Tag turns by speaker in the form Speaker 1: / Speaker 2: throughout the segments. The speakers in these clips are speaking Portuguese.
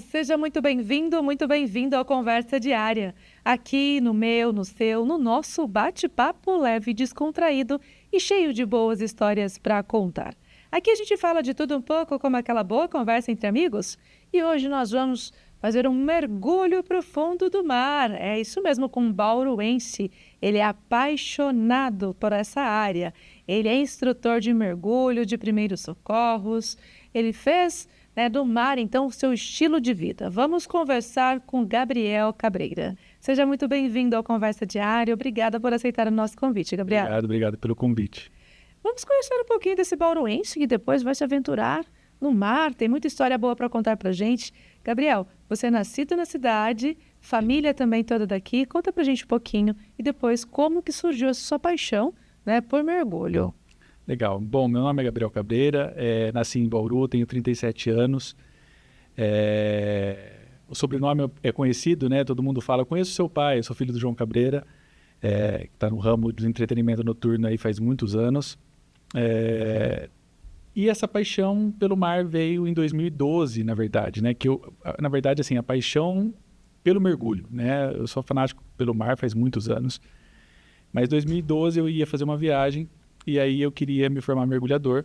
Speaker 1: Seja muito bem-vindo ao Conversa Diária. Aqui no meu, no seu, no nosso bate-papo leve, descontraído e cheio de boas histórias para contar. Aqui a gente fala de tudo um pouco, como aquela boa conversa entre amigos. E hoje nós vamos fazer um mergulho pro fundo do mar. É isso mesmo, com um bauruense. Ele é apaixonado por essa área. Ele é instrutor de mergulho, de primeiros socorros. Ele fez do mar, então, o seu estilo de vida. Vamos conversar com Gabriel Cabreira. Seja muito bem-vindo ao Conversa Diária. Obrigada por aceitar o nosso convite, Gabriel.
Speaker 2: Obrigado pelo convite.
Speaker 1: Vamos conhecer um pouquinho desse bauruense que depois vai se aventurar no mar. Tem muita história boa para contar para gente. Gabriel, você é nascido na cidade, família também toda daqui. Conta para gente um pouquinho e depois como que surgiu essa sua paixão, por mergulho.
Speaker 2: Legal. Bom, meu nome é Gabriel Cabreira, nasci em Bauru, tenho 37 anos. O sobrenome é conhecido, né? Todo mundo fala, eu conheço seu pai, eu sou filho do João Cabreira, que está no ramo do entretenimento noturno aí faz muitos anos. E essa paixão pelo mar veio em 2012, na verdade, né? Na verdade, assim, a paixão pelo mergulho, né? Eu sou fanático pelo mar faz muitos anos, mas em 2012 eu ia fazer uma viagem e aí eu queria me formar mergulhador.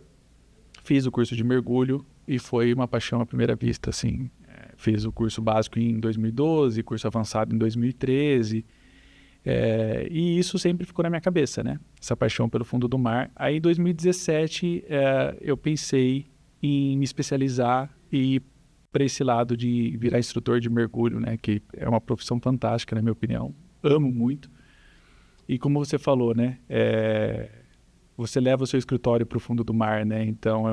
Speaker 2: Fiz o curso de mergulho e foi uma paixão à primeira vista, assim. Fiz o curso básico em 2012, curso avançado em 2013. E isso sempre ficou na minha cabeça, né? Essa paixão pelo fundo do mar. Aí em 2017 eu pensei em me especializar e ir para esse lado de virar instrutor de mergulho, né? Que é uma profissão fantástica, na minha opinião. Amo muito. E como você falou, né? Você leva o seu escritório para o fundo do mar, né? Então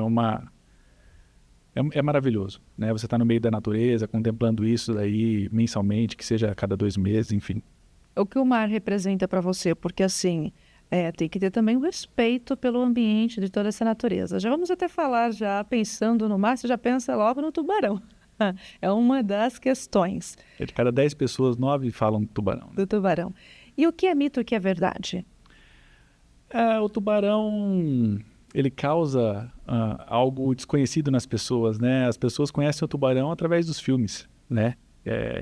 Speaker 2: é maravilhoso, né? Você está no meio da natureza, contemplando isso daí mensalmente, que seja a cada 2 meses, enfim.
Speaker 1: O que o mar representa para você? Porque, assim, tem que ter também o respeito pelo ambiente de toda essa natureza. Já vamos até falar, já pensando no mar, você já pensa logo no tubarão. É uma das questões.
Speaker 2: De cada 10 pessoas, 9 falam do tubarão. Né?
Speaker 1: Do tubarão. E o que é mito e o que é verdade?
Speaker 2: O tubarão, ele causa algo desconhecido nas pessoas, né? As pessoas conhecem o tubarão através dos filmes, né?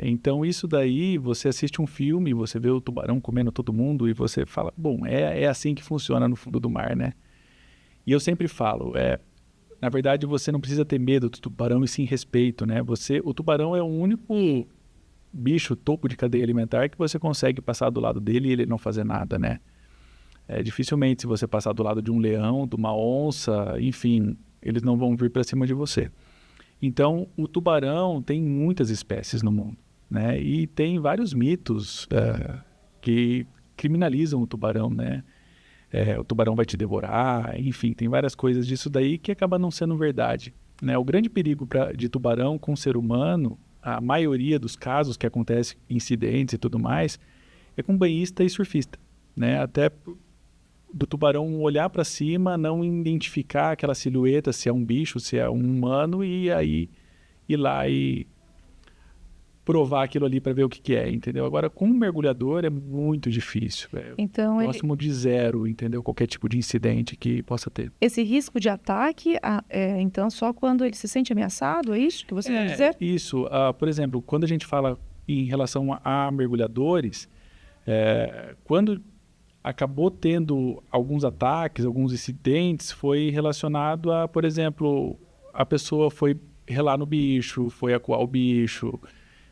Speaker 2: Então isso daí, você assiste um filme, você vê o tubarão comendo todo mundo e você fala, bom, é assim que funciona no fundo do mar, né? E eu sempre falo, na verdade você não precisa ter medo do tubarão e sim respeito, né? O tubarão é o único bicho topo de cadeia alimentar que você consegue passar do lado dele e ele não fazer nada, né? Dificilmente se você passar do lado de um leão, de uma onça, enfim, eles não vão vir para cima de você. Então, o tubarão tem muitas espécies no mundo, né? E tem vários mitos que criminalizam o tubarão, né? O tubarão vai te devorar, enfim, tem várias coisas disso daí que acaba não sendo verdade, né? O grande perigo de tubarão com o ser humano, a maioria dos casos que acontecem, incidentes e tudo mais, é com banhista e surfista, né? Até do tubarão olhar para cima, não identificar aquela silhueta, se é um bicho, se é um humano, e aí ir lá e provar aquilo ali para ver o que é, entendeu? Agora, com um mergulhador é muito difícil.
Speaker 1: Então,
Speaker 2: próximo de zero, entendeu? Qualquer tipo de incidente que possa ter.
Speaker 1: Esse risco de ataque, então, só quando ele se sente ameaçado, é isso que você quer dizer?
Speaker 2: Isso. Por exemplo, quando a gente fala em relação a mergulhadores, quando acabou tendo alguns ataques, alguns incidentes, foi relacionado a, por exemplo, a pessoa foi relar no bicho, foi acuar o bicho,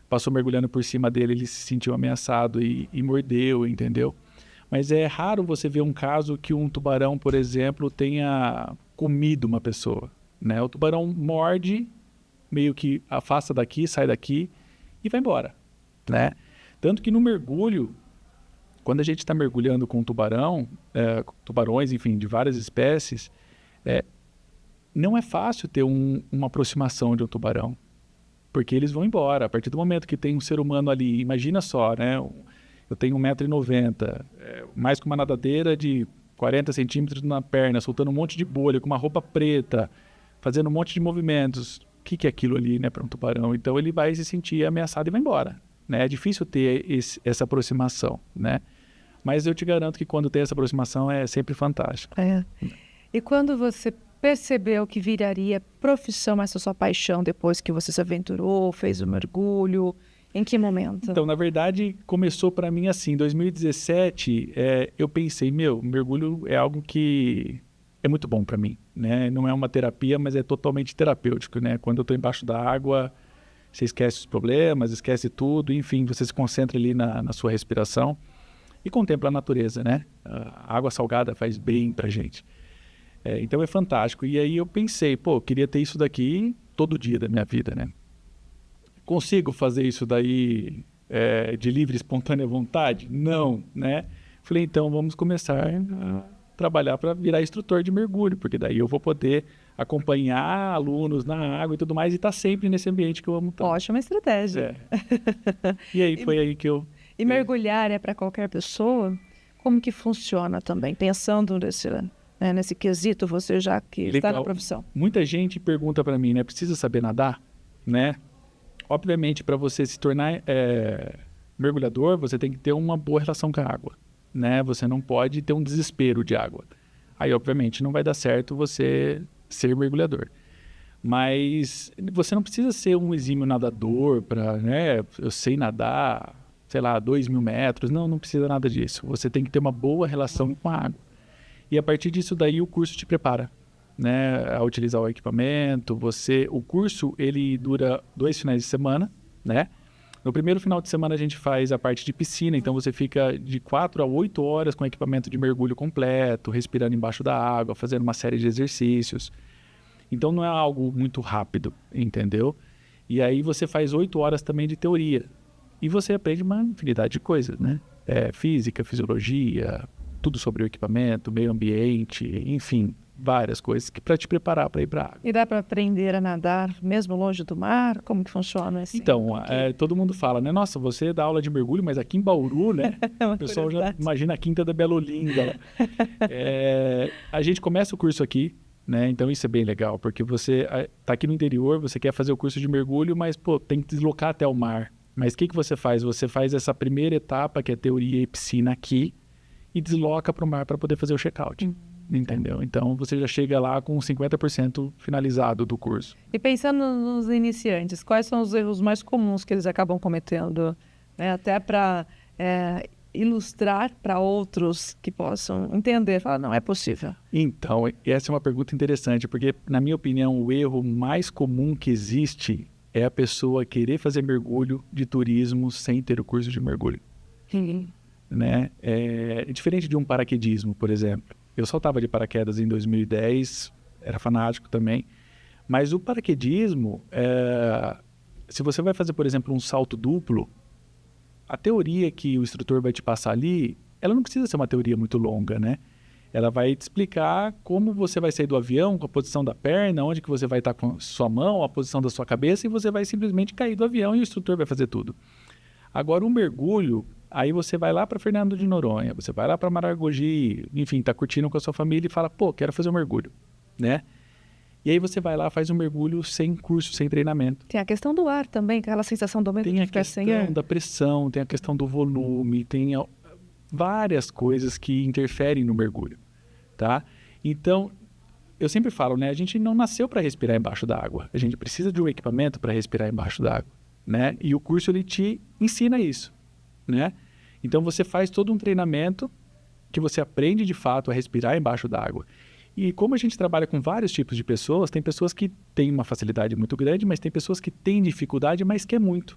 Speaker 2: passou mergulhando por cima dele, ele se sentiu ameaçado e mordeu, entendeu? Mas é raro você ver um caso que um tubarão, por exemplo, tenha comido uma pessoa, né? O tubarão morde, meio que afasta daqui, sai daqui e vai embora, né? Tanto que no mergulho, quando a gente está mergulhando com tubarões, enfim, de várias espécies, não é fácil ter uma aproximação de um tubarão, porque eles vão embora. A partir do momento que tem um ser humano ali, imagina só, né? Eu tenho 1,90 m, mais que uma nadadeira de 40 centímetros na perna, soltando um monte de bolha, com uma roupa preta, fazendo um monte de movimentos. O que é aquilo ali, né, para um tubarão? Então ele vai se sentir ameaçado e vai embora, né? É difícil ter essa aproximação, né? Mas eu te garanto que quando tem essa aproximação é sempre fantástico.
Speaker 1: E quando você percebeu que viraria profissão essa sua paixão depois que você se aventurou, fez o mergulho? Em que momento?
Speaker 2: Então, na verdade, começou para mim assim, em 2017, eu pensei, mergulho é algo que é muito bom para mim, né? Não é uma terapia, mas é totalmente terapêutico, né? Quando eu estou embaixo da água, você esquece os problemas, esquece tudo, enfim, você se concentra ali na sua respiração e contempla a natureza, né? A água salgada faz bem pra gente. Então é fantástico. E aí eu pensei, eu queria ter isso daqui todo dia da minha vida, né? Consigo fazer isso daí de livre, espontânea vontade? Não, né? Falei, então vamos começar a trabalhar para virar instrutor de mergulho, porque daí eu vou poder acompanhar alunos na água e tudo mais e estar sempre nesse ambiente que eu amo tanto.
Speaker 1: Ótima estratégia.
Speaker 2: E aí foi aí que eu...
Speaker 1: E mergulhar é para qualquer pessoa? Como que funciona também? Pensando nesse quesito, você já que está na profissão.
Speaker 2: Muita gente pergunta para mim, né? Precisa saber nadar? Né? Obviamente, para você se tornar mergulhador, você tem que ter uma boa relação com a água, né? Você não pode ter um desespero de água. Aí, obviamente, não vai dar certo você ser mergulhador. Mas você não precisa ser um exímio nadador para, né? Eu sei nadar, sei lá, 2.000 metros. Não precisa nada disso. Você tem que ter uma boa relação com a água. E a partir disso daí o curso te prepara, né, a utilizar o equipamento. O curso, ele dura 2 finais de semana, né? No primeiro final de semana a gente faz a parte de piscina, então você fica de 4 a 8 horas com equipamento de mergulho completo, respirando embaixo da água, fazendo uma série de exercícios. Então não é algo muito rápido, entendeu? E aí você faz 8 horas também de teoria. E você aprende uma infinidade de coisas, né? Física, fisiologia, tudo sobre o equipamento, meio ambiente, enfim, várias coisas para te preparar para ir para a água.
Speaker 1: E dá para aprender a nadar mesmo longe do mar? Como que funciona assim?
Speaker 2: Então, todo mundo fala, né? Nossa, você dá aula de mergulho, mas aqui em Bauru, né? O pessoal já imagina a Quinta da Bela Olinda. A gente começa o curso aqui, né? Então isso é bem legal, porque você está aqui no interior, você quer fazer o curso de mergulho, mas tem que deslocar até o mar. Mas o que você faz? Você faz essa primeira etapa, que é teoria e piscina aqui, e desloca para o mar para poder fazer o check-out. Entendeu? Então você já chega lá com 50% finalizado do curso.
Speaker 1: E pensando nos iniciantes, quais são os erros mais comuns que eles acabam cometendo? Né? Até para ilustrar para outros que possam entender. Falar, não, é possível.
Speaker 2: Então, essa é uma pergunta interessante, porque, na minha opinião, o erro mais comum que existe é a pessoa querer fazer mergulho de turismo sem ter o curso de mergulho. Né? É diferente de um paraquedismo, por exemplo. Eu saltava de paraquedas em 2010, era fanático também, mas o paraquedismo, se você vai fazer, por exemplo, um salto duplo, a teoria que o instrutor vai te passar ali, ela não precisa ser uma teoria muito longa, né? Ela vai te explicar como você vai sair do avião, com a posição da perna, onde que você vai estar com sua mão, a posição da sua cabeça, e você vai simplesmente cair do avião e o instrutor vai fazer tudo. Agora, o mergulho, aí você vai lá para Fernando de Noronha, você vai lá para Maragogi, enfim, tá curtindo com a sua família e fala, quero fazer um mergulho, né? E aí você vai lá, faz um mergulho sem curso, sem treinamento.
Speaker 1: Tem a questão do ar também, aquela sensação do medo de ficar sem ar.
Speaker 2: Tem a questão da pressão, tem a questão do volume, tem várias coisas que interferem no mergulho, tá? Então, eu sempre falo, né? A gente não nasceu para respirar embaixo da água. A gente precisa de um equipamento para respirar embaixo da água, né? E o curso, ele te ensina isso, né? Então, você faz todo um treinamento que você aprende, de fato, a respirar embaixo da água. E como a gente trabalha com vários tipos de pessoas, tem pessoas que têm uma facilidade muito grande, mas tem pessoas que têm dificuldade, mas quer muito.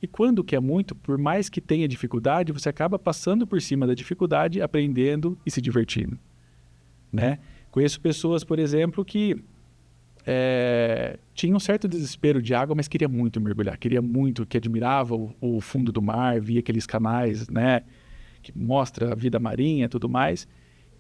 Speaker 2: E quando quer muito, por mais que tenha dificuldade, você acaba passando por cima da dificuldade, aprendendo e se divertindo, né? Conheço pessoas, por exemplo, que tinham um certo desespero de água, mas queria muito mergulhar, queria muito, que admirava o fundo do mar, via aqueles canais, né, que mostra a vida marinha e tudo mais,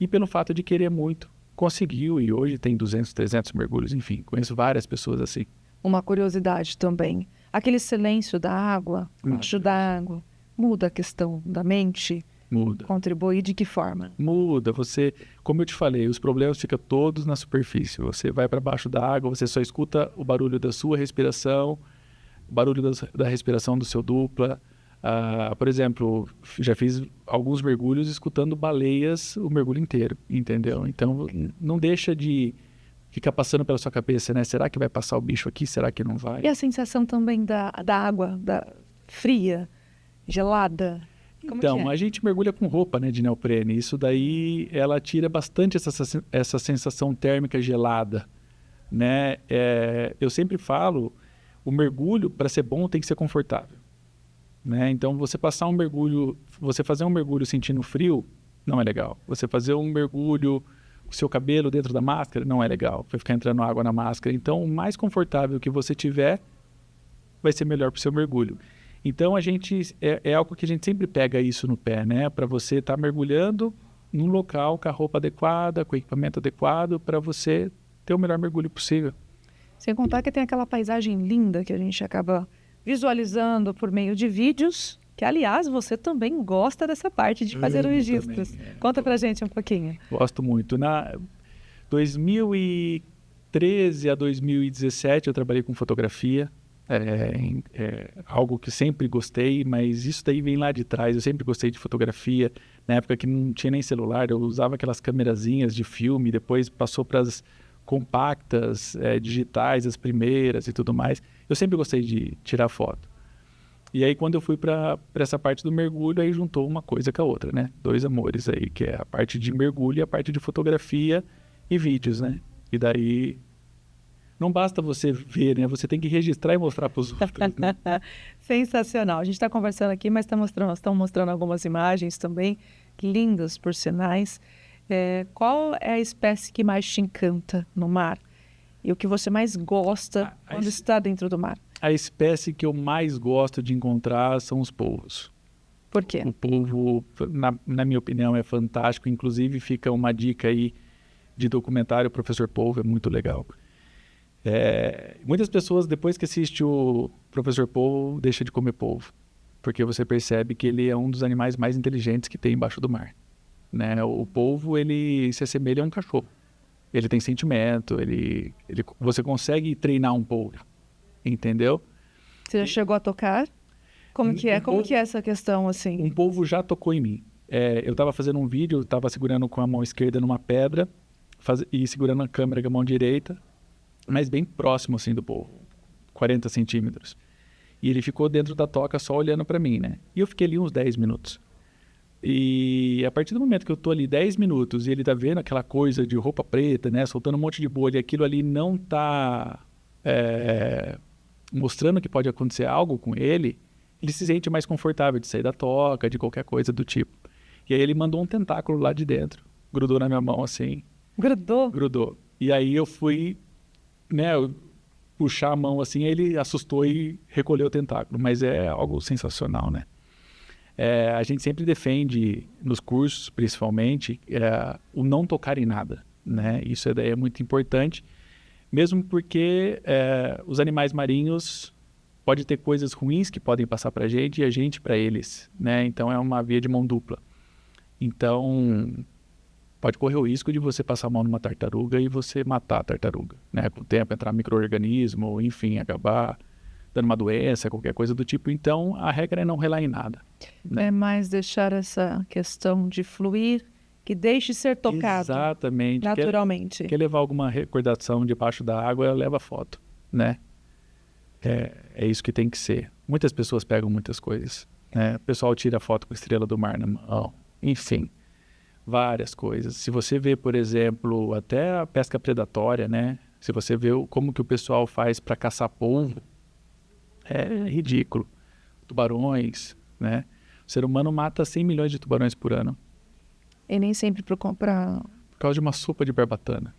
Speaker 2: e pelo fato de querer muito, conseguiu, e hoje tem 200, 300 mergulhos, enfim, conheço várias pessoas assim.
Speaker 1: Uma curiosidade também, aquele silêncio da água, abaixo da água, muda a questão da mente?
Speaker 2: Muda.
Speaker 1: Contribui de que forma?
Speaker 2: Muda. Você, como eu te falei, os problemas ficam todos na superfície. Você vai para baixo da água, você só escuta o barulho da sua respiração, o barulho da respiração do seu dupla. Por exemplo, já fiz alguns mergulhos escutando baleias o mergulho inteiro, entendeu? Então, não deixa de fica passando pela sua cabeça, né? Será que vai passar o bicho aqui? Será que não vai?
Speaker 1: E a sensação também da água, fria, gelada? Como
Speaker 2: Então,
Speaker 1: que é?
Speaker 2: a gente mergulha com roupa, né, de neoprene. Isso daí, ela tira bastante essa sensação térmica gelada, né? Eu sempre falo, o mergulho, para ser bom, tem que ser confortável, né? Então, você fazer um mergulho sentindo frio, não é legal. Você fazer um mergulho com o seu cabelo dentro da máscara, não é legal. Vai ficar entrando água na máscara. Então, o mais confortável que você tiver, vai ser melhor para o seu mergulho. Então, é algo que a gente sempre pega isso no pé, né? Para você estar mergulhando num local com a roupa adequada, com o equipamento adequado, para você ter o melhor mergulho possível.
Speaker 1: Sem contar que tem aquela paisagem linda que a gente acaba visualizando por meio de vídeos, que, aliás, você também gosta dessa parte de fazer os registros.
Speaker 2: Também,
Speaker 1: Conta pra gente um pouquinho.
Speaker 2: Gosto muito. Na 2013 a 2017, eu trabalhei com fotografia. Algo que sempre gostei, mas isso daí vem lá de trás. Eu sempre gostei de fotografia. Na época que não tinha nem celular, eu usava aquelas câmerazinhas de filme, depois passou para as compactas, digitais, as primeiras e tudo mais. Eu sempre gostei de tirar foto. E aí, quando eu fui para essa parte do mergulho, aí juntou uma coisa com a outra, né? Dois amores aí, que é a parte de mergulho e a parte de fotografia e vídeos, né? E daí não basta você ver, né? Você tem que registrar e mostrar para os outros. Né?
Speaker 1: Sensacional. A gente está conversando aqui, mas estão mostrando algumas imagens também, lindas por sinais. Qual é a espécie que mais te encanta no mar? E o que você mais gosta quando está dentro do mar?
Speaker 2: A espécie que eu mais gosto de encontrar são os polvos.
Speaker 1: Por quê?
Speaker 2: O polvo, na minha opinião, é fantástico. Inclusive, fica uma dica aí de documentário, Professor Polvo, é muito legal. Muitas pessoas, depois que assiste o Professor Polvo, deixam de comer polvo, porque você percebe que ele é um dos animais mais inteligentes que tem embaixo do mar, né? O polvo, ele se assemelha a um cachorro. Ele tem sentimento, você consegue treinar um polvo, entendeu?
Speaker 1: Você já chegou a tocar? Como que é? Como que é essa questão, assim?
Speaker 2: Um polvo já tocou em mim. Eu estava fazendo um vídeo, estava segurando com a mão esquerda numa pedra e segurando a câmera com a mão direita, mas bem próximo, assim, do polvo, 40 centímetros. E ele ficou dentro da toca só olhando para mim, né? E eu fiquei ali uns 10 minutos. E a partir do momento que eu tô ali 10 minutos e ele tá vendo aquela coisa de roupa preta, né? Soltando um monte de bolha, e aquilo ali não tá mostrando que pode acontecer algo com ele, ele se sente mais confortável de sair da toca, de qualquer coisa do tipo. E aí ele mandou um tentáculo lá de dentro, grudou na minha mão assim.
Speaker 1: Grudou?
Speaker 2: Grudou. E aí eu fui, né, puxar a mão assim, aí ele assustou e recolheu o tentáculo. Mas é algo sensacional, né? A gente sempre defende, nos cursos principalmente, o não tocar em nada, né? Isso é muito importante, mesmo porque os animais marinhos podem ter coisas ruins que podem passar para a gente e a gente para eles, né? Então é uma via de mão dupla. Então pode correr o risco de você passar a mão numa tartaruga e você matar a tartaruga, né? Com o tempo entrar micro-organismo, enfim, acabar dando uma doença, qualquer coisa do tipo. Então a regra é não relar em nada, né?
Speaker 1: É mais deixar essa questão de fluir, que deixe ser tocado.
Speaker 2: Exatamente.
Speaker 1: Naturalmente.
Speaker 2: Quer levar alguma recordação debaixo da água, leva foto, né? É isso que tem que ser. Muitas pessoas pegam muitas coisas, né? O pessoal tira foto com estrela do mar na mão, enfim, várias coisas. Se você vê, por exemplo, até a pesca predatória, né? Se você vê como que o pessoal faz para caçar polvo, é ridículo. Tubarões, né? O ser humano mata 100 milhões de tubarões por ano.
Speaker 1: E nem sempre para comprar.
Speaker 2: Por causa de uma sopa de barbatana,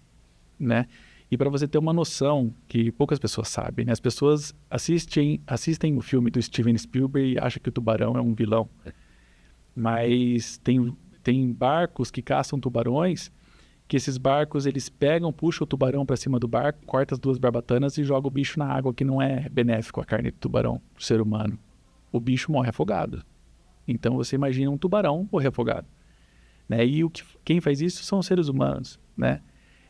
Speaker 2: né? E para você ter uma noção que poucas pessoas sabem, né? As pessoas assistem o filme do Steven Spielberg e acham que o tubarão é um vilão. Mas tem barcos que caçam tubarões, que esses barcos eles pegam, puxam o tubarão para cima do barco, cortam as duas barbatanas e jogam o bicho na água, que não é benéfico a carne do tubarão para o ser humano. O bicho morre afogado. Então você imagina um tubarão morrer afogado, né? E quem faz isso são os seres humanos, né?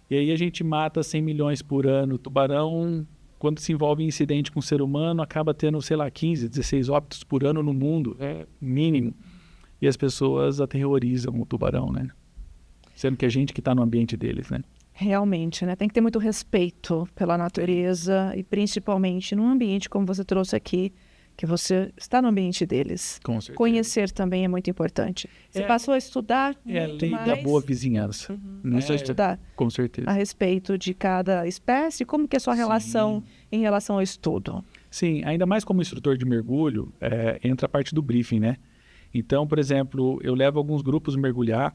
Speaker 2: E aí a gente mata 100 milhões por ano. O tubarão, quando se envolve em incidente com o ser humano, acaba tendo, sei lá, 15, 16 óbitos por ano no mundo. É mínimo. E as pessoas aterrorizam o tubarão, né? Sendo que a gente que está no ambiente deles, né?
Speaker 1: Realmente, né? Tem que ter muito respeito pela natureza e principalmente num ambiente como você trouxe aqui, que você está no ambiente deles.
Speaker 2: Com certeza.
Speaker 1: Conhecer também é muito importante. Você passou a estudar
Speaker 2: É a
Speaker 1: muito
Speaker 2: lei da
Speaker 1: mais,
Speaker 2: boa vizinhança.
Speaker 1: começou a estudar
Speaker 2: Com certeza.
Speaker 1: a respeito de cada espécie, como que é a sua relação em relação ao estudo?
Speaker 2: Sim, ainda mais como instrutor de mergulho, entra a parte do briefing, né? Então, por exemplo, eu levo alguns grupos mergulhar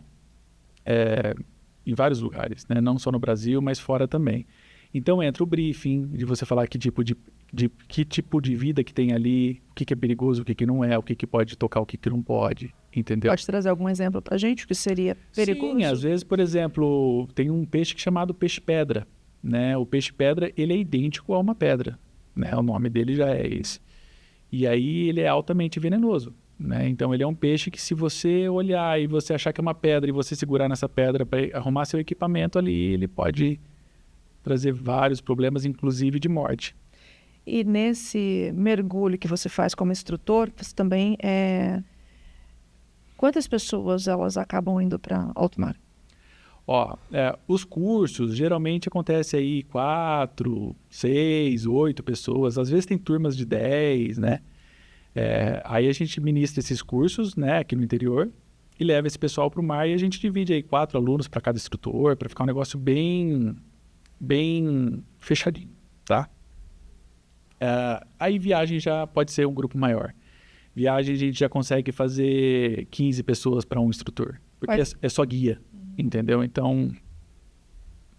Speaker 2: em vários lugares, né? Não só no Brasil, mas fora também. Então entra o briefing, de você falar que tipo de vida que tem ali, o que é perigoso, o que não é, o que pode tocar, o que não pode, entendeu?
Speaker 1: Pode trazer algum exemplo para a gente, o que seria perigoso?
Speaker 2: Sim, às vezes, por exemplo, tem um peixe chamado peixe-pedra, né? O peixe-pedra, ele é idêntico a uma pedra, né? O nome dele já é esse. E aí ele é altamente venenoso, né? Então ele é um peixe que, se você olhar e você achar que é uma pedra e você segurar nessa pedra para arrumar seu equipamento ali, ele pode trazer vários problemas, inclusive de morte.
Speaker 1: E nesse mergulho que você faz como instrutor, você também quantas pessoas elas acabam indo para alto mar?
Speaker 2: Os cursos geralmente acontece aí 4, 6, 8 pessoas, às vezes tem turmas de 10, né? Aí a gente ministra esses cursos, né, aqui no interior, e leva esse pessoal para o mar, e a gente divide aí 4 alunos para cada instrutor, para ficar um negócio bem fechadinho, tá? Aí viagem já pode ser um grupo maior. Viagem a gente já consegue fazer 15 pessoas para um instrutor, porque é só guia, entendeu? Então,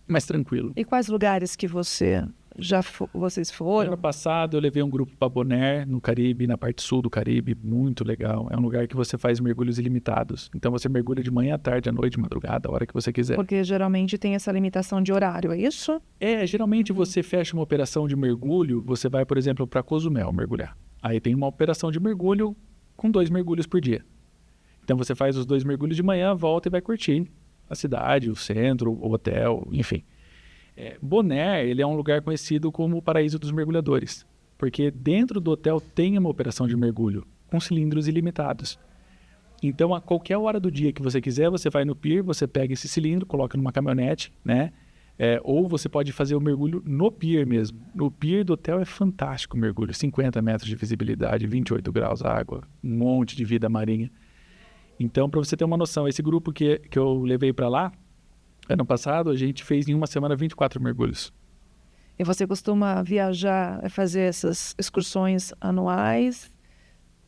Speaker 2: mais tranquilo.
Speaker 1: E quais lugares que vocês foram?
Speaker 2: Ano passado eu levei um grupo para Bonaire, no Caribe, na parte sul do Caribe, muito legal. É um lugar que você faz mergulhos ilimitados. Então você mergulha de manhã, à tarde, à noite, madrugada, a hora que você quiser.
Speaker 1: Porque geralmente tem essa limitação de horário, é isso?
Speaker 2: Geralmente você fecha uma operação de mergulho, você vai, por exemplo, para Cozumel mergulhar. Aí tem uma operação de mergulho com 2 mergulhos por dia. Então você faz os 2 mergulhos de manhã, volta e vai curtir a cidade, o centro, o hotel, enfim. Bonaire, ele é um lugar conhecido como o paraíso dos mergulhadores, porque dentro do hotel tem uma operação de mergulho com cilindros ilimitados. Então, a qualquer hora do dia que você quiser, você vai no pier, você pega esse cilindro, coloca numa caminhonete, né? Ou você pode fazer o mergulho no pier mesmo. No pier do hotel é fantástico o mergulho, 50 metros de visibilidade, 28 graus a água, um monte de vida marinha. Então, para você ter uma noção, esse grupo que eu levei para lá, ano passado, a gente fez em uma semana 24 mergulhos.
Speaker 1: E você costuma viajar, fazer essas excursões anuais?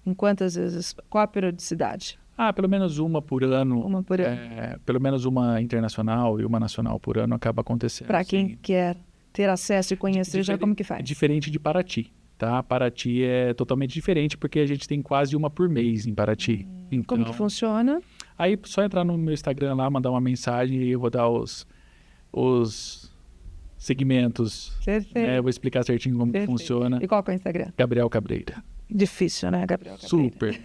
Speaker 1: Em quantas vezes? Qual a periodicidade?
Speaker 2: Pelo menos uma por ano.
Speaker 1: Uma por ano.
Speaker 2: Pelo menos uma internacional e uma nacional por ano acaba acontecendo.
Speaker 1: Para quem quer ter acesso e conhecer, já como que faz?
Speaker 2: Diferente de Paraty, tá? Paraty é totalmente diferente porque a gente tem quase uma por mês em Paraty. Então,
Speaker 1: como que funciona?
Speaker 2: Aí só entrar no meu Instagram lá, mandar uma mensagem e eu vou dar os segmentos.
Speaker 1: Perfeito.
Speaker 2: Eu vou explicar certinho como que funciona.
Speaker 1: E qual que é o Instagram?
Speaker 2: Gabriel Cabreira.
Speaker 1: Difícil, né, Gabriel Cabreira?
Speaker 2: Super.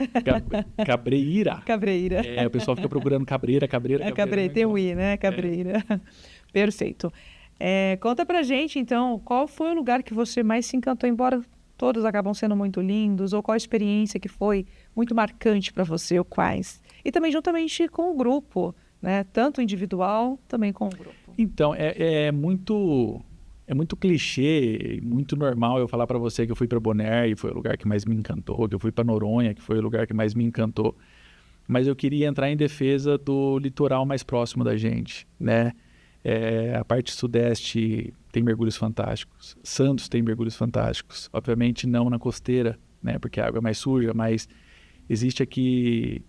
Speaker 2: Cabreira.
Speaker 1: Cabreira.
Speaker 2: O pessoal fica procurando Cabreira.
Speaker 1: Cabreira, tem o I, né? Cabreira. Perfeito. Conta pra gente, então, qual foi o lugar que você mais se encantou, embora todos acabam sendo muito lindos, ou qual a experiência que foi muito marcante para você, ou quais? E também juntamente com o grupo, né? Tanto individual, também com o grupo.
Speaker 2: Então, é muito clichê, muito normal eu falar para você que eu fui para Bonaire e foi o lugar que mais me encantou, que eu fui para Noronha, que foi o lugar que mais me encantou. Mas eu queria entrar em defesa do litoral mais próximo da gente, né? A parte sudeste tem mergulhos fantásticos. Santos tem mergulhos fantásticos. Obviamente não na costeira, né? Porque a água é mais suja, mas existe aqui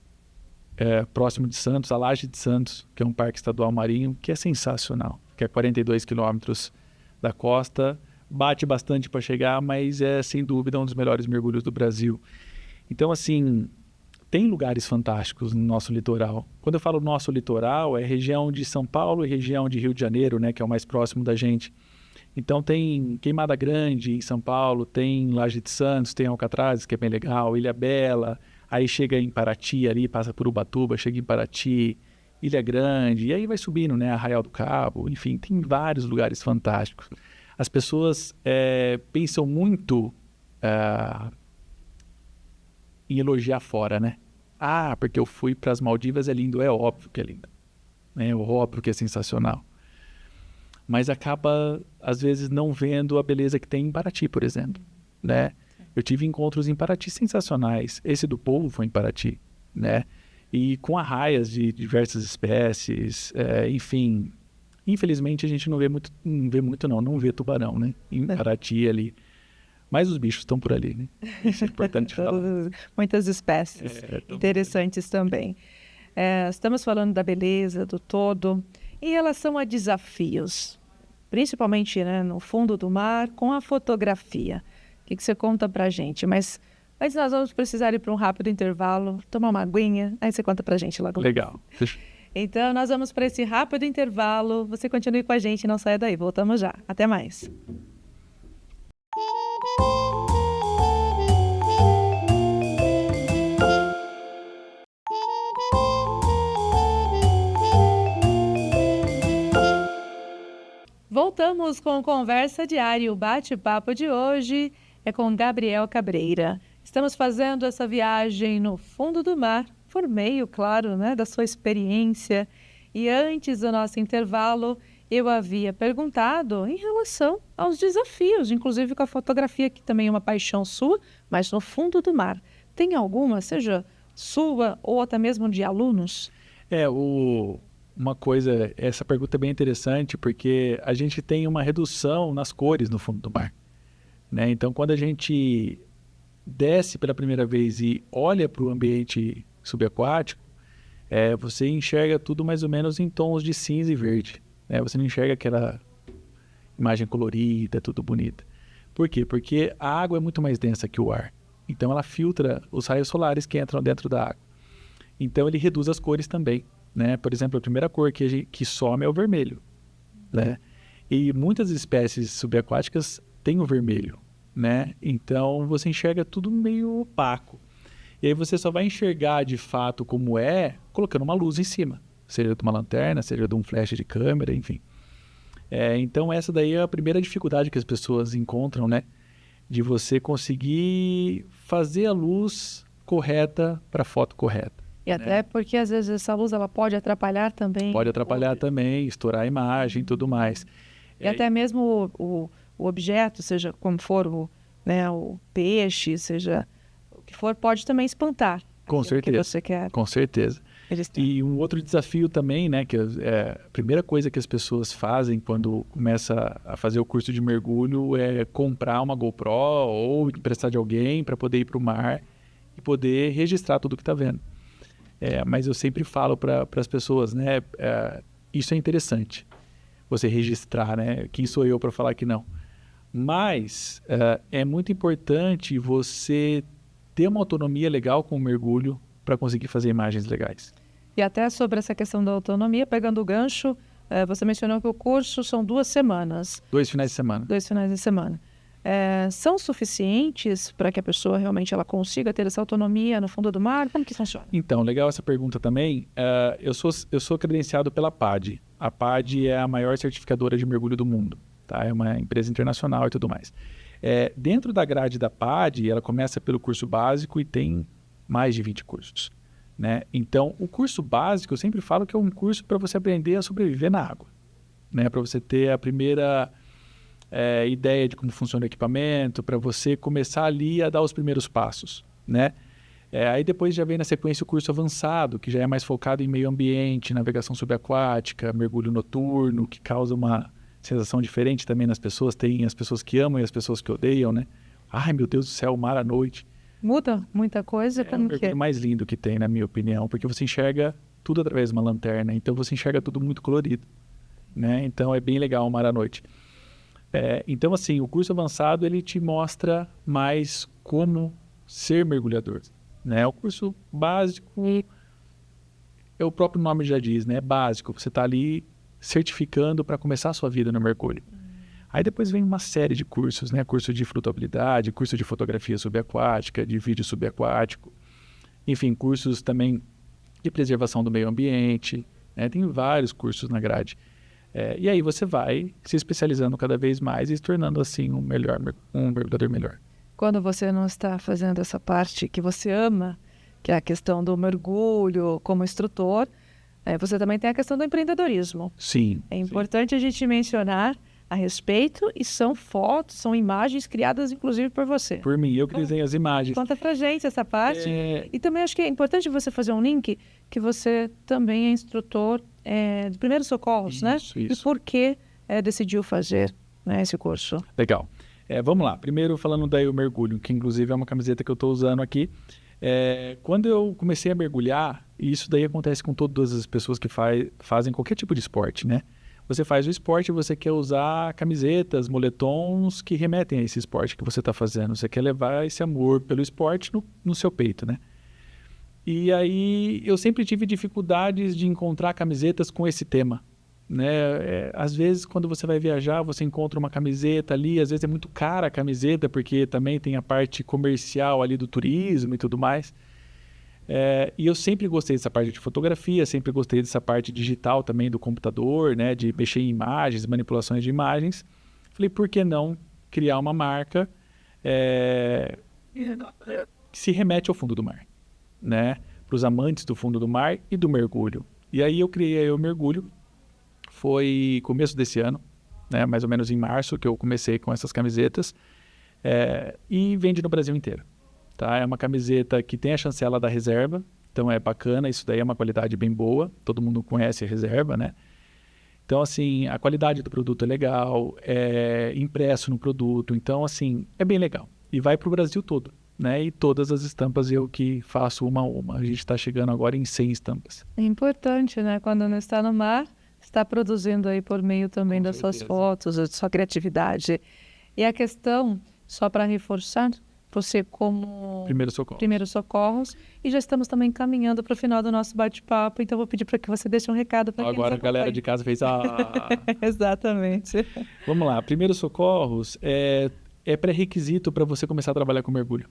Speaker 2: próximo de Santos, a Laje de Santos, que é um parque estadual marinho, que é sensacional, que é 42 quilômetros da costa, bate bastante para chegar, mas é sem dúvida um dos melhores mergulhos do Brasil. Então, assim, tem lugares fantásticos no nosso litoral. Quando eu falo nosso litoral, é região de São Paulo e região de Rio de Janeiro, né, que é o mais próximo da gente. Então tem Queimada Grande em São Paulo, tem Laje de Santos, tem Alcatrazes, que é bem legal, Ilhabela, aí chega em Paraty ali, passa por Ubatuba, chega em Paraty, Ilha Grande, e aí vai subindo, né, Arraial do Cabo, enfim, tem vários lugares fantásticos. As pessoas pensam muito em elogiar fora, né? Porque eu fui para as Maldivas, é lindo, é óbvio que é lindo. É óbvio que é sensacional. mas acaba, às vezes, não vendo a beleza que tem em Paraty, por exemplo, né? Eu tive encontros em Paraty sensacionais. Esse do polvo foi em Paraty, né? E com arraias de diversas espécies, enfim. Infelizmente, a gente não vê muito, não vê tubarão, né? Em Paraty ali. Mas os bichos estão por ali, né? Isso é importante falar.
Speaker 1: Muitas espécies interessantes também. Estamos falando da beleza, do todo. Em relação a desafios, principalmente, né, no fundo do mar, com a fotografia. O que você conta pra gente? Mas nós vamos precisar ir para um rápido intervalo, tomar uma aguinha, aí você conta pra gente logo.
Speaker 2: Legal.
Speaker 1: Então, nós vamos para esse rápido intervalo. Você continue com a gente, não saia daí. Voltamos já. Até mais. Voltamos com Conversa Diária. O bate-papo de hoje é com Gabriel Cabreira. Estamos fazendo essa viagem no fundo do mar, por meio, claro, né, da sua experiência. E antes do nosso intervalo, eu havia perguntado em relação aos desafios, inclusive com a fotografia, que também é uma paixão sua, mas no fundo do mar. Tem alguma, seja sua ou até mesmo de alunos?
Speaker 2: Uma coisa, essa pergunta é bem interessante, porque a gente tem uma redução nas cores no fundo do mar, né? Então, quando a gente desce pela primeira vez e olha para o ambiente subaquático, você enxerga tudo mais ou menos em tons de cinza e verde, né? Você não enxerga aquela imagem colorida, tudo bonita. Por quê? Porque a água é muito mais densa que o ar. Então, ela filtra os raios solares que entram dentro da água. Então, ele reduz as cores também, né? Por exemplo, a primeira cor que some é o vermelho, né? E muitas espécies subaquáticas têm o vermelho, né? Então, você enxerga tudo meio opaco. E aí você só vai enxergar de fato como colocando uma luz em cima, seja de uma lanterna, seja de um flash de câmera, enfim. Então, essa daí é a primeira dificuldade que as pessoas encontram, né? De você conseguir fazer a luz correta para a foto correta.
Speaker 1: E até porque, às vezes, essa luz ela pode atrapalhar também.
Speaker 2: Pode atrapalhar também, estourar a imagem e tudo mais.
Speaker 1: E até mesmo o objeto, seja como for, o peixe, seja o que for, pode também espantar.
Speaker 2: Com certeza.
Speaker 1: Que você quer.
Speaker 2: Com certeza. E um outro desafio também, né, que a primeira coisa que as pessoas fazem quando começa a fazer o curso de mergulho é comprar uma GoPro ou emprestar de alguém para poder ir para o mar e poder registrar tudo que está vendo. Mas eu sempre falo para as pessoas, né, isso é interessante, você registrar, né? Quem sou eu para falar que não? Mas é muito importante você ter uma autonomia legal com o mergulho para conseguir fazer imagens legais.
Speaker 1: E até sobre essa questão da autonomia, pegando o gancho, você mencionou que o curso são 2 semanas.
Speaker 2: 2 finais de semana.
Speaker 1: 2 finais de semana. São suficientes para que a pessoa realmente ela consiga ter essa autonomia no fundo do mar? Como que funciona?
Speaker 2: Então, legal essa pergunta também. Eu sou credenciado pela PADI. A PADI é a maior certificadora de mergulho do mundo, tá? É uma empresa internacional e tudo mais. Dentro da grade da PADI, ela começa pelo curso básico e tem mais de 20 cursos, né? Então, o curso básico, eu sempre falo que é um curso para você aprender a sobreviver na água, né? Para você ter a primeira ideia de como funciona o equipamento, para você começar ali a dar os primeiros passos, né? Aí depois já vem na sequência o curso avançado, que já é mais focado em meio ambiente, navegação subaquática, mergulho noturno, que causa uma sensação diferente também nas pessoas. Tem as pessoas que amam e as pessoas que odeiam, né? Ai, meu Deus do céu, o mar à noite.
Speaker 1: Muda muita coisa?
Speaker 2: É o mergulho mais lindo que tem, na minha opinião, porque você enxerga tudo através de uma lanterna, então você enxerga tudo muito colorido, né? Então é bem legal o mar à noite. Então, assim, o curso avançado, ele te mostra mais como ser mergulhador, né? O curso básico, o próprio nome já diz, né? É básico, você está ali certificando para começar a sua vida no mergulho. Aí depois vem uma série de cursos, né? Curso de flutuabilidade, curso de fotografia subaquática, de vídeo subaquático, enfim, cursos também de preservação do meio ambiente, né? Tem vários cursos na grade. E aí você vai se especializando cada vez mais e se tornando assim um mergulhador melhor.
Speaker 1: Quando você não está fazendo essa parte que você ama, que é a questão do mergulho como instrutor, Você também tem a questão do empreendedorismo.
Speaker 2: Sim.
Speaker 1: É importante a gente mencionar a respeito, e são fotos, são imagens criadas inclusive por você.
Speaker 2: Por mim, eu que desenho as imagens.
Speaker 1: Conta pra gente essa parte. E também acho que é importante você fazer um link que você também é instrutor de primeiros socorros, né?
Speaker 2: Isso.
Speaker 1: E por que decidiu fazer, né, esse curso?
Speaker 2: Legal. Vamos lá. Primeiro falando daí o mergulho, que inclusive é uma camiseta que eu estou usando aqui. Quando eu comecei a mergulhar, e isso daí acontece com todas as pessoas que fazem qualquer tipo de esporte, né? Você faz o esporte e você quer usar camisetas, moletons que remetem a esse esporte que você está fazendo. Você quer levar esse amor pelo esporte no seu peito, né? E aí eu sempre tive dificuldades de encontrar camisetas com esse tema, né? Às vezes quando você vai viajar, você encontra uma camiseta ali, às vezes é muito cara a camiseta, porque também tem a parte comercial ali do turismo e tudo mais. E eu sempre gostei dessa parte de fotografia, sempre gostei dessa parte digital também do computador, né? De mexer em imagens, manipulações de imagens. Falei, por que não criar uma marca que se remete ao fundo do mar, né? Para os amantes do fundo do mar e do mergulho. E aí eu criei o Mergulho, foi começo desse ano, né? Mais ou menos em março que eu comecei com essas camisetas, e vende no Brasil inteiro. Tá? É uma camiseta que tem a chancela da reserva, então é bacana, isso daí é uma qualidade bem boa, todo mundo conhece a reserva, né? Então, assim, a qualidade do produto é legal, é impresso no produto, então, assim, é bem legal. E vai para o Brasil todo, né? E todas as estampas eu que faço uma a uma. A gente está chegando agora em 100 estampas.
Speaker 1: É importante, né? Quando não está no mar, está produzindo aí por meio também das suas fotos, da sua criatividade. E a questão, só para reforçar, você como Primeiros Socorros, e já estamos também caminhando para o final do nosso bate-papo, então vou pedir para que você deixe um recado para quem nos
Speaker 2: Agora a
Speaker 1: acompanha.
Speaker 2: galera de casa fez
Speaker 1: Exatamente.
Speaker 2: Vamos lá, Primeiros Socorros é pré-requisito para você começar a trabalhar com mergulho.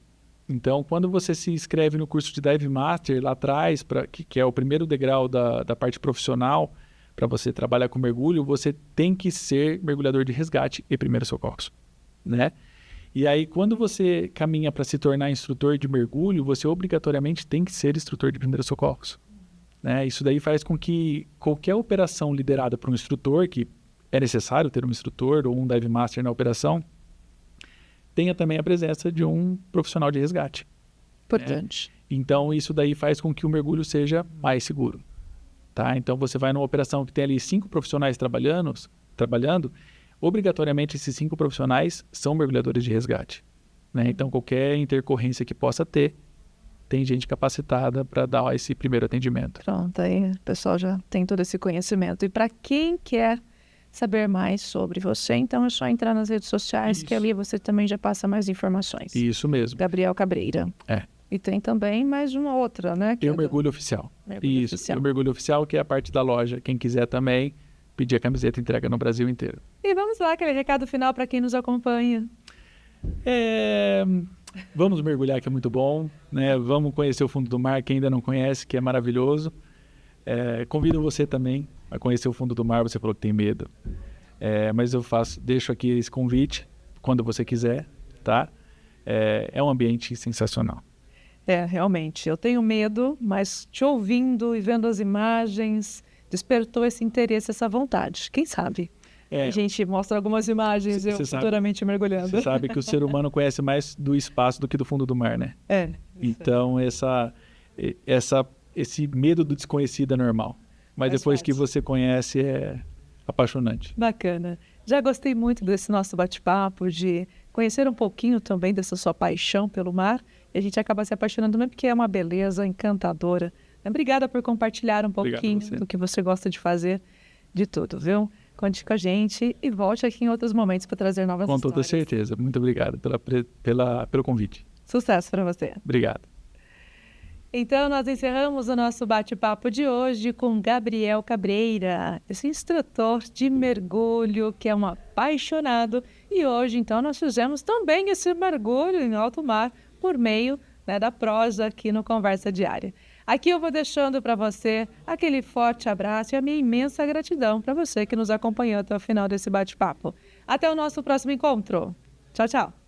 Speaker 2: Então, quando você se inscreve no curso de Dive Master lá atrás, que é o primeiro degrau da parte profissional, para você trabalhar com mergulho, você tem que ser mergulhador de resgate e Primeiros Socorros, né? E aí, quando você caminha para se tornar instrutor de mergulho, você obrigatoriamente tem que ser instrutor de Primeiros Socorros, né? Isso daí faz com que qualquer operação liderada por um instrutor, que é necessário ter um instrutor ou um Dive Master na operação, tenha também a presença de um profissional de resgate.
Speaker 1: Importante.
Speaker 2: Né? Então, isso daí faz com que o mergulho seja mais seguro. Tá? Então, você vai numa operação que tem ali 5 profissionais trabalhando, obrigatoriamente esses 5 profissionais são mergulhadores de resgate, né? Então, qualquer intercorrência que possa ter, tem gente capacitada para dar esse primeiro atendimento.
Speaker 1: Pronto, aí o pessoal já tem todo esse conhecimento. E para quem quer saber mais sobre você, então é só entrar nas redes sociais,
Speaker 2: Isso.
Speaker 1: que ali você também já passa mais informações.
Speaker 2: Isso mesmo.
Speaker 1: Gabriel Cabreira. E tem também mais uma outra, né?
Speaker 2: Tem o Mergulho Oficial.
Speaker 1: Mergulho
Speaker 2: Isso,
Speaker 1: Oficial.
Speaker 2: o Mergulho Oficial, que é a parte da loja. Quem quiser também, pedir a camiseta, entrega no Brasil inteiro.
Speaker 1: E vamos lá, aquele recado final para quem nos acompanha.
Speaker 2: Vamos mergulhar, que é muito bom, né? Vamos conhecer o fundo do mar, quem ainda não conhece, que é maravilhoso. Convido você também a conhecer o fundo do mar. Você falou que tem medo, mas eu deixo aqui esse convite quando você quiser, tá? É um ambiente sensacional.
Speaker 1: Realmente, eu tenho medo, mas te ouvindo e vendo as imagens, despertou esse interesse, essa vontade. Quem sabe? A gente mostra algumas imagens, futuramente mergulhando.
Speaker 2: Você sabe que o ser humano conhece mais do espaço do que do fundo do mar, né? Então, esse medo do desconhecido é normal. Mas depois que você conhece, é apaixonante.
Speaker 1: Bacana. Já gostei muito desse nosso bate-papo, de conhecer um pouquinho também dessa sua paixão pelo mar. E a gente acaba se apaixonando também porque é uma beleza encantadora. Obrigada por compartilhar um pouquinho do que você gosta de fazer, de tudo, viu? Conte com a gente e volte aqui em outros momentos para trazer novas histórias.
Speaker 2: Com toda certeza. Muito obrigado pelo convite.
Speaker 1: Sucesso para você.
Speaker 2: Obrigado.
Speaker 1: Então, nós encerramos o nosso bate-papo de hoje com Gabriel Cabreira, esse instrutor de mergulho que é um apaixonado. E hoje, então, nós fizemos também esse mergulho em alto mar por meio, né, da prosa aqui no Conversa Diária. Aqui eu vou deixando para você aquele forte abraço e a minha imensa gratidão para você que nos acompanhou até o final desse bate-papo. Até o nosso próximo encontro. Tchau, tchau.